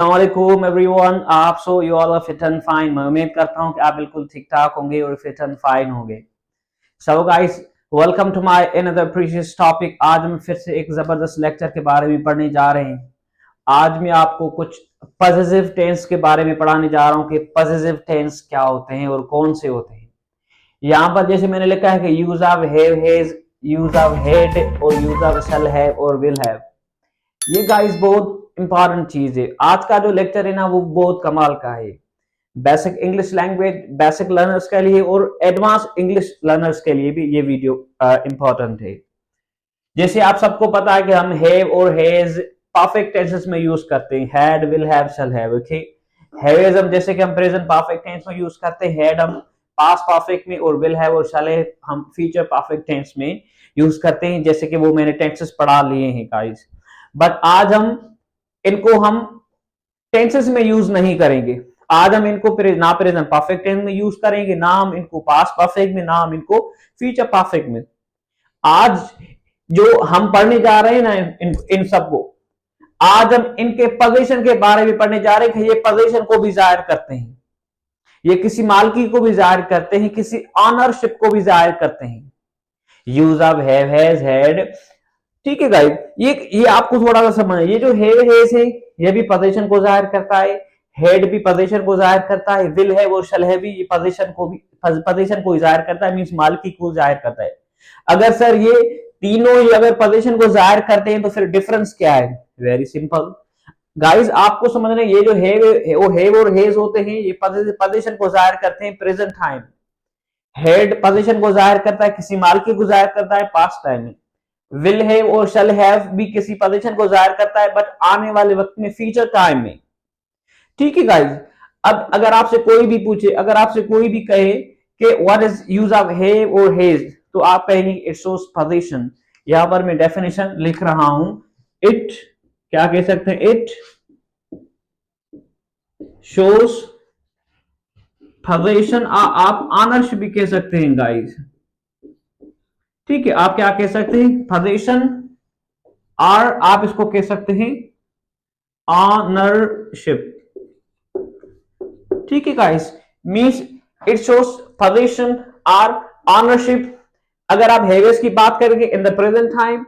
अस्सलामुअलैकुम everyone. You all are fit and fine. मैं उम्मीद करता हूं कि आप बिल्कुल ठीक ठाक होंगे और फिट एंड फाइन होंगे। So guys, welcome to my another precious topic. आज हम फिर से एक जबरदस्त लेक्चर के बारे में पढ़ने जा रहे हैं। आज मैं आपको कुछ पॉजिटिव टेंस के बारे में पढ़ाने जा रहा हूं कि पॉजिटिव टेंस क्या होते हैं और कौन से होते हैं। यहाँ पर जैसे मैंने लिखा है कि use of have, has, use of had और यूज ऑफ शैल हैव और विल हैव। ये गाइस बहुत इंपॉर्टेंट चीज है। आज का जो लेक्चर है ना वो बहुत कमाल का है। Basic English language, basic learners के लिए और एडवांस इंग्लिश लर्नर्स के लिए भी ये वीडियो इंपॉर्टेंट है। जैसे आप सबको पता है कि हम हैव और हैज परफेक्ट टेंसेस में यूज करते हैं। Had, will have, shall have. Okay, have हम जैसे कि हम प्रेजेंट परफेक्ट टेंस में यूज करते हैं, हैड हम पास्ट परफेक्ट में और विल हैव और शैल हैव हम फ्यूचर परफेक्ट टेंस में यूज करते हैं, जैसे कि वो मैंने टेंसेस पढ़ा लिए हैं गाइस। बट आज हम इनको टेंसेस में यूज नहीं करेंगे। आज हम इनको ना प्रेजेंट परफेक्ट टेंस में यूज करेंगे, ना हम इनको पास्ट परफेक्ट में, ना हम इनको फ्यूचर परफेक्ट में। आज जो हम पढ़ने जा रहे हैं ना इन सबको, आज हम इनके पोजीशन के बारे में पढ़ने जा रहे हैं कि ये पोजीशन को भी जाहिर करते हैं, ये किसी मालकी को भी जाहिर करते हैं, किसी ऑनरशिप को भी जाहिर करते हैं। Use of have, has, had. ठीक है गाइस, ये आपको थोड़ा सा समझना। ये जो हैव, हैज है ये भी पोजीशन को जाहिर करता है, हेड भी पोजीशन को जाहिर करता है, विल है वो शैल है भी ये पोजीशन को जाहिर करता है, मींस मालकी को जाहिर करता है। अगर सर ये तीनों ही अगर पोजीशन को जाहिर करते हैं तो फिर डिफरेंस क्या है? वेरी सिंपल गाइस, आपको समझना ये जो हैव और हैज होते हैं ये पोजीशन को जाहिर करते हैं प्रेजेंट टाइम। हेड पोजीशन को जाहिर करता है, किसी मालकी को जाहिर करता है पास्ट टाइम में। विल हैव और शैल हैव भी किसी पोजीशन को जाहिर करता है बट आने वाले वक्त में, फ्यूचर टाइम में। ठीक है गाइस, अब अगर आपसे कोई भी पूछे, अगर आपसे कोई भी कहे कि what is use of have और हैज, तो आप कहेंगे इट शोस पोजीशन। यहां पर मैं डेफिनेशन लिख रहा हूं। इट क्या कह सकते हैं? It shows position. आप ऑनरशिप भी कह सकते हैं गाइस। ठीक है, आप क्या कह सकते हैं? पोजीशन, और आप इसको कह सकते हैं ऑनरशिप। ठीक है guys, means it shows position और ऑनरशिप। अगर आप हैवेस की बात करेंगे इन द प्रेजेंट टाइम,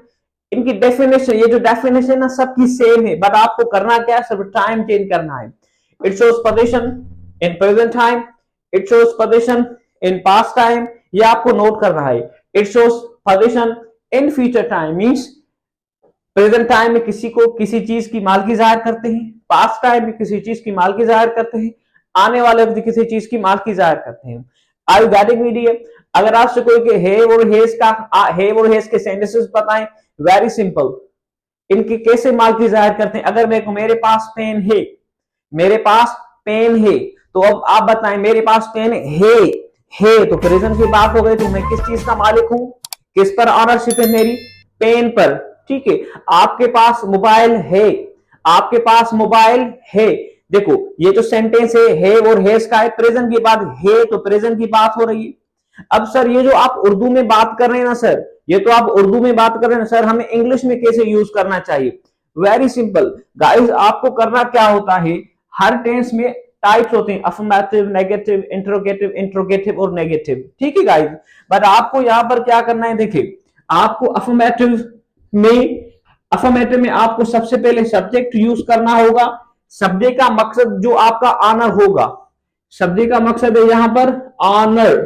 इनकी डेफिनेशन, ये जो डेफिनेशन ना सबकी सेम है, बट आपको करना क्या है? सिर्फ टाइम चेंज करना है। It shows position in present time, it shows position in past time, ये आपको नोट करना है। It shows position in future time, means present time में किसी को किसी चीज की मालकी जाहिर करते हैं, पास्ट टाइम में किसी चीज की मालकी जाहिर करते हैं, आने वाले वक्त किसी चीज की मालकी जाहिर करते हैं। I getting media? अगर आपसे कोई के हैव और हेज के सेंटेंसेस बताएं, वेरी सिंपल, इनकी कैसे मालकी जाहिर करते हैं। अगर मेरे पास पेन है, मेरे पास पेन है, तो अब आप बताएं मेरे पास पेन है तो प्रेजेंट की बात हो गई, तो मैं किस चीज का मालिक हूं? किस पर ऑनरशिप है? मेरी पेन पर। ठीक है, आपके पास मोबाइल है, आपके पास मोबाइल है। देखो ये जो सेंटेंस है और हेज का है, प्रेजेंट की बात है तो प्रेजेंट की बात हो रही है। अब सर ये जो आप उर्दू में बात कर रहे हैं ना सर, ये तो आप उर्दू में बात कर रहे हैं ना सर, हमें इंग्लिश में कैसे यूज करना चाहिए? वेरी सिंपल गाइस, आपको करना क्या होता है, हर टेंस में टाइप्स होते हैं, अफर्मेटिव, नेगेटिव, इंट्रोगेटिव और नेगेटिव। ठीक है गाइस, बट आपको यहां पर क्या करना है? देखिए, आपको अफर्मेटिव में आपको सबसे पहले सब्जेक्ट यूज करना होगा। सब्जेक्ट का मकसद जो आपका ऑनर होगा, सब्जेक्ट का मकसद है यहां पर ऑनर,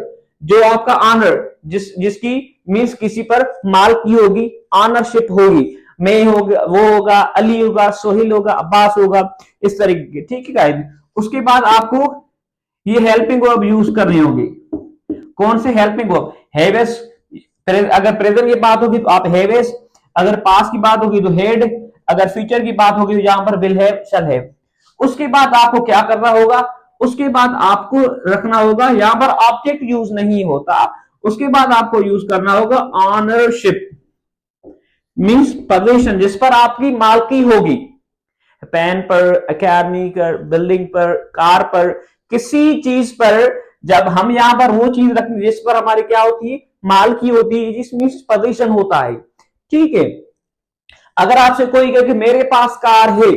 जो आपका ऑनर जिसकी मीन्स किसी पर मालकी होगी, ऑनरशिप होगी। मैं होगा, वो होगा, अली होगा, सोहिल होगा, अब्बास होगा, इस तरीके के। ठीक है गाइस, उसके बाद आपको ये हेल्पिंग वर्ब यूज करनी होगी। कौन से हेल्पिंग वर्ब? हैवेस, अगर प्रेजेंट की बात होगी तो आप हैवेस, अगर पास्ट की बात होगी तो हेड, अगर फ्यूचर की बात होगी तो यहां पर विल हैव, शैल हैव। उसके बाद आपको क्या करना होगा? उसके बाद आपको रखना होगा, यहां पर ऑब्जेक्ट यूज नहीं होता, उसके बाद आपको यूज करना होगा ऑनरशिप, मींस पोजीशन जिस पर आपकी मालकी होगी। पेन पर, एकेडमी पर, बिल्डिंग पर, कार पर, किसी चीज पर जब हम यहां पर वो चीज रखें जिस पर हमारी क्या होती है? मालकी होती है, जिसमें पोजीशन होता है। ठीक है, अगर आपसे कोई कहे कि मेरे पास कार है,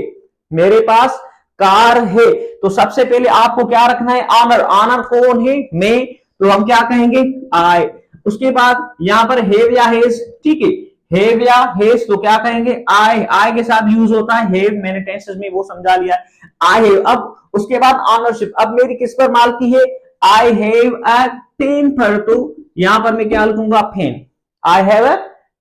मेरे पास कार है, तो सबसे पहले आपको क्या रखना है, ऑनर। ऑनर कौन है, मैं, तो हम क्या कहेंगे, आई। उसके बाद यहां पर हैव या हैज, ठीक है, हैव या हैज, तो क्या कहेंगे, आई। आई के साथ यूज होता है हैव, मैंने टेंसेस में वो समझा लिया, आई हैव। अब उसके बाद ऑनरशिप, अब मेरी किस पर मालकी है, आई हैव अ पेन पर, तो यहां पर मैं क्या लिखूंगा, pen. I have a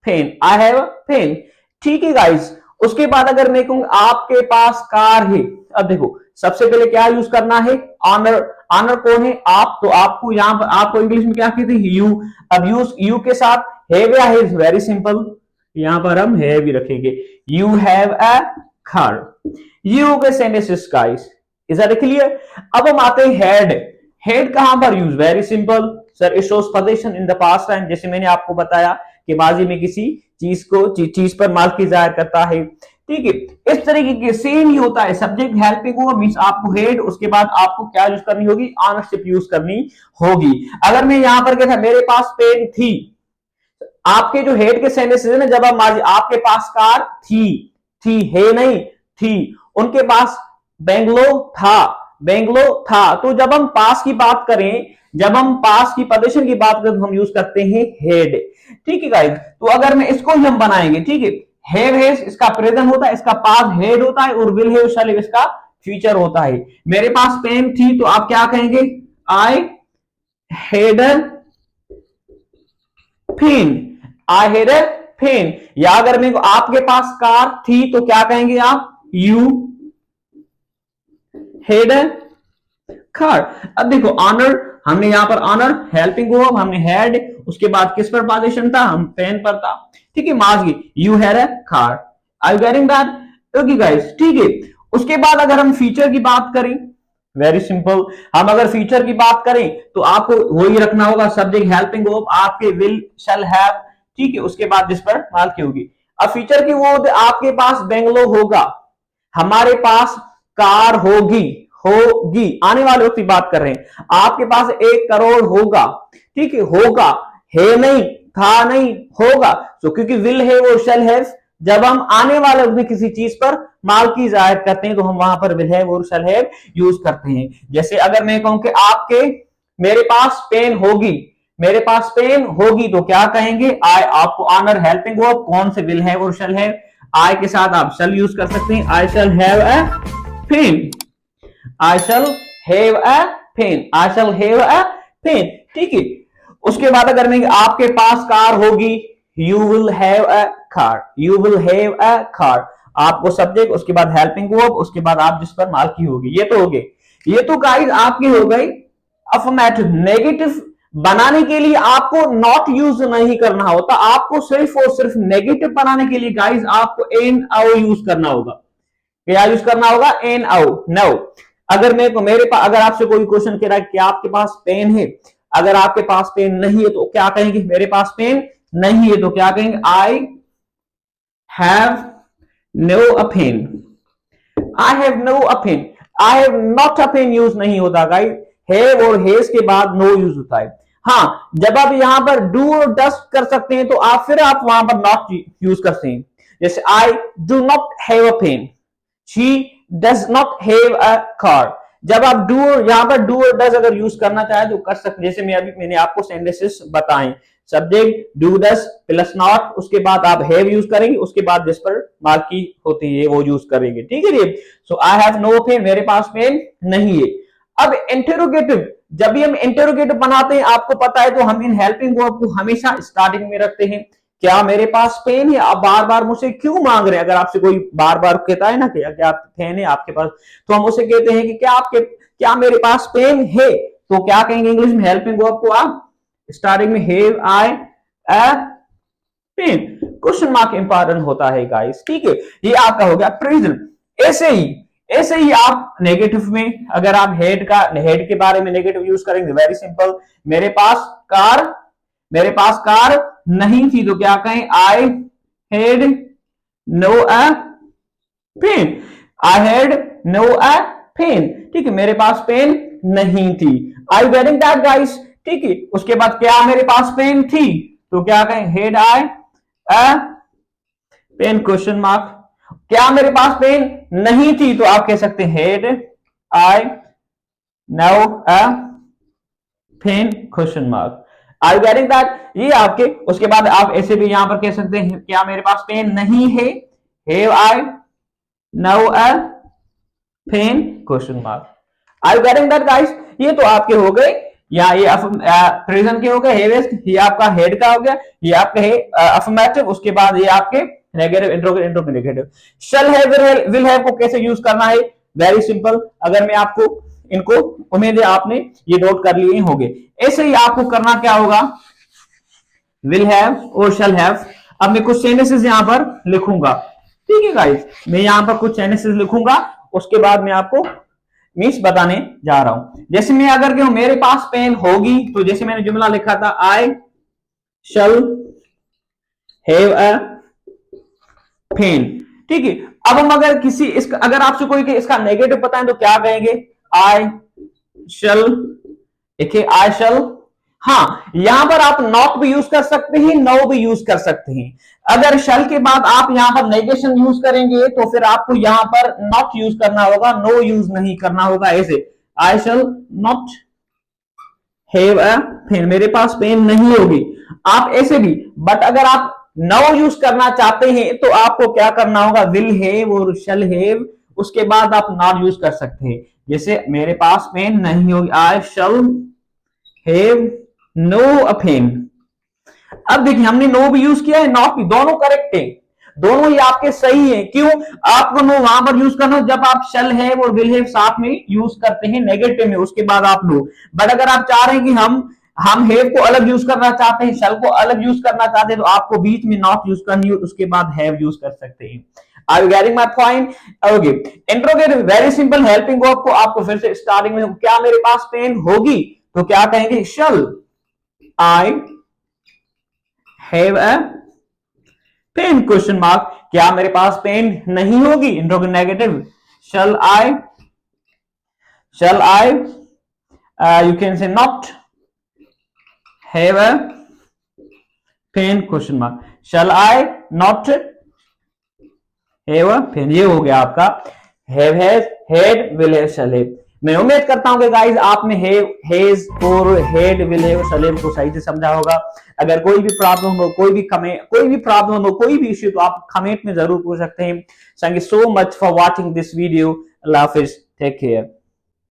pen, I have a pen, ठीक है गाइस। उसके बाद अगर मैं कहूंगा आपके पास कार है, अब देखो सबसे पहले क्या यूज करना है, ऑनर। ऑनर कौन है, आप, तो आपको यहां पर, आपको इंग्लिश में क्या कहते हैं, यू। अब यूज यू के साथ हैव या हैज, वेरी सिंपल, यहां पर हम हैव ही रखेंगे, you have a car. You के sentences guys, is that clear. अब हम आते हैं हेड। हेड कहां पर use, very simple sir, it shows position in the past time, जैसे मैंने आपको बताया कि माजी में किसी चीज को चीज पर मालकी जाहिर करता है, ठीक है। इस तरीके के सेम ही होता है, सब्जेक्ट हेल्पिंग हुआ मींस आपको हेड, उसके बाद आपको क्या यूज करनी होगी, ऑनरशिप यूज करनी होगी। अगर मैं यहां पर क्या था, मेरे पास पेन थी, आपके जो हेड के सेंटेंसेस है ना, जब आप माजी, आपके पास कार थी है नहीं, थी, उनके पास बेंगलो था, बेंगलो था, तो जब हम पास की बात करें, जब हम पास की पोजीशन की बात करें, तो हम यूज करते हैं हेड, ठीक है गाइस। तो अगर मैं इसको ही हम बनाएंगे, ठीक है, हैव हैज इसका प्रेजेंट होता है, इसका पास्ट हेड होता है, और विल हैव शैल हैव इसका फ्यूचर होता है। मेरे पास पेन थी, तो आप क्या कहेंगे, I had a pen, I had a pen. या अगर मैं आपके पास कार थी, तो क्या कहेंगे आप, यू हैड अ कार। अब देखो ऑनर, हमने यहां पर ऑनर हेल्पिंग वर्ब, हमने हैड, उसके बाद किस पर पोजीशन था, हम पेन पर था, ठीक है। Marks you had a car, are you getting that, okay guys, ठीक है। उसके बाद अगर हम फीचर की बात करें, वेरी सिंपल, हम अगर फीचर की बात करें तो आपको वही रखना होगा, सब्जेक्ट हेल्पिंग वर्ब, आपके विल शैल हैव, ठीक है, उसके बाद जिस पर मालकी होगी। अब फीचर की वो, आपके पास बेंगलो होगा, हमारे पास कार होगी, होगी आने वाले वक्त की बात कर रहे हैं, आपके पास 1 करोड़ होगा, ठीक है, होगा, है नहीं, था नहीं, होगा, तो क्योंकि विल है वो शैल हैव, जब हम आने वाले वक्त में किसी चीज पर मालकी जाहिर करते हैं, तो हम वहां पर विल हैव और शैल हैव यूज करते हैं। जैसे अगर मैं कहूं कि आपके, मेरे पास पेन होगी, मेरे पास पेन होगी, तो क्या कहेंगे, आई। आपको ऑनर हेल्पिंग वर्ब, कौन से विल हैव और शैल हैव, आई के साथ आप शैल यूज कर सकते हैं, I shall have a pen, I shall have a pen, I shall have a pen, ठीक है। उसके बाद अगर मैं, आपके पास कार होगी, you will have a car, you will have a car, आपको सब्जेक्ट, उसके बाद हेल्पिंग वर्ब, उसके बाद आप जिस पर मालकी होगी, ये तो हो गए। ये तो गाइस आपकी हो गई अफर्मेटिव। नेगेटिव बनाने के लिए आपको नॉट यूज नहीं करना होता, आपको सिर्फ और सिर्फ नेगेटिव बनाने के लिए गाइस आपको एन आओ यूज करना होगा। क्या यूज करना होगा, एन आओ, नो। अगर मेरे पास, अगर आपसे कोई क्वेश्चन कह रहा है कि आपके पास पेन है, अगर आपके पास पेन नहीं है, तो क्या कहेंगे, मेरे पास पेन नहीं है, तो क्या कहेंगे, I have no a pen, I have no a pen, I have not a pen use नहीं होता गाइस, हैव और हैज के बाद नो यूज होता है। हाँ, जब आप यहां पर डू और डस कर सकते हैं, तो आप फिर आप वहां पर नॉट यूज करते हैं, जैसे I do not have a pen, she does not have a car. जब आप डू, यहां पर डू और डज अगर यूज करना चाहे तो कर सकते, जैसे मैंने आपको सेंटेंसेस बताए, subject do does plus not, उसके बाद आप हैव यूज करेंगे, उसके बाद जिस पर मालकी होती है वो यूज करेंगे, ठीक है जी। सो आई हैव नो पेन, मेरे पास पेन नहीं है। अब इंटेरोगेटिव, जब भी हम इंटेरोगेटिव बनाते हैं, आपको पता है, तो हम इन हेल्पिंग वर्ब को हमेशा स्टार्टिंग में रखते हैं, क्या मेरे पास पेन है, आप बार बार मुझसे क्यों मांग रहे हैं, अगर आपसे कोई बार बार कहता है ना कि क्या पेन है आपके पास, तो हम उसे कहते हैं कि क्या मेरे पास पेन है, तो क्या कहेंगे इंग्लिश में, हेल्पिंग वर्ब को आप स्टार्टिंग में have I a pen, question mark important होता है गाइस, ठीक है। ये आपका हो गया प्रेजेंट। ऐसे ही आप नेगेटिव में, अगर आप हेड के बारे में नेगेटिव यूज करेंगे, वेरी सिंपल, मेरे पास कार, मेरे पास कार नहीं थी, तो क्या कहें, I had no a pen, I had no a pen, ठीक है, मेरे पास पेन नहीं थी। I you getting that guys, ठीक है। उसके बाद क्या मेरे पास पेन थी, तो क्या कहें, had I a pen, question mark. क्या मेरे पास पेन नहीं थी, तो आप कह सकते हैं had I now a pen question mark. Are you getting that? ये आपके, उसके बाद आप ऐसे भी यहां पर कह सकते हैं क्या मेरे पास पेन नहीं है, have I now a pen question mark. Are you getting that guys? ये तो आपके हो गए, या ये प्रेजेंट के हो गए, हैव ये आपका हेड का हो गया, ये आपका है अफर्मेटिव, उसके बाद ये आपके negative, interrogative. Shall have will have को कैसे यूज करना है? वेरी सिंपल, अगर मैं आपको इनको, उम्मीद है आपने ये नोट कर लिए होंगे। ऐसे ही आपको करना क्या होगा, विल हैव और शैल हैव। अब मैं कुछ सेंटेंसेस यहां पर लिखूंगा, ठीक है गाइस, मैं यहां पर कुछ सेंटेंसेस लिखूंगा, उसके बाद मैं आपको मीन्स बताने जा रहा हूं। जैसे मैं अगर कहूं मेरे पास पेन होगी, तो जैसे मैंने जुमला लिखा था आई शैल हैव अ पेन, ठीक है। अब हम अगर किसी इसका, अगर आपसे कोई इसका नेगेटिव पता है तो क्या कहेंगे, आई शैल, देखिए आई शैल। हाँ, यहां पर आप नॉट भी यूज कर सकते हैं, नो भी यूज कर सकते हैं। अगर शैल के बाद आप यहां पर नेगेशन यूज करेंगे तो फिर आपको यहां पर नॉट यूज करना होगा, नो यूज नहीं करना होगा। ऐसे I shall not have a pen, मेरे पास पेन नहीं होगी, आप ऐसे भी। बट अगर आप नो यूज करना चाहते हैं तो आपको क्या करना होगा, विल हैव और शैल हैव, उसके बाद आप नॉट यूज कर सकते हैं। जैसे मेरे पास पेन नहीं होगी, I shall have no a pen. अब देखिए हमने नो भी यूज किया है, नॉट भी, दोनों करेक्ट है, दोनों ही आपके सही है। क्यों? आपको नो वहां पर यूज करना जब आप शैल हैव और विल हैव साथ में यूज करते हैं नेगेटिव में, उसके बाद आप नो। बट अगर आप चाह रहे हैं कि हम हैव को अलग यूज करना चाहते हैं, शैल को अलग यूज करना चाहते हैं, तो आपको बीच में नॉट यूज करनी हो, उसके बाद हैव यूज कर सकते हैं। Are you getting my point? Okay. Interrogative very simple, helping verb को आपको फिर से स्टार्टिंग में, क्या मेरे पास पेन होगी, तो क्या कहेंगे, shall I have a pen question mark. क्या मेरे पास पेन नहीं होगी, interrogative negative, shall I you can say not have a pen question mark, shall I not have a pen. ये हो गया आपका have has had will have shall have. मैं उम्मीद करता हूं कि गाइस आपने हैव हैज और had will have shall have को सही से समझा होगा। अगर कोई भी प्रॉब्लम हो, कोई भी प्रॉब्लम हो, कोई भी इश्यू, तो आप कमेंट में जरूर पूछ सकते हैं। Thank you so much for watching this video. अल्लाह हाफिज, टेक केयर।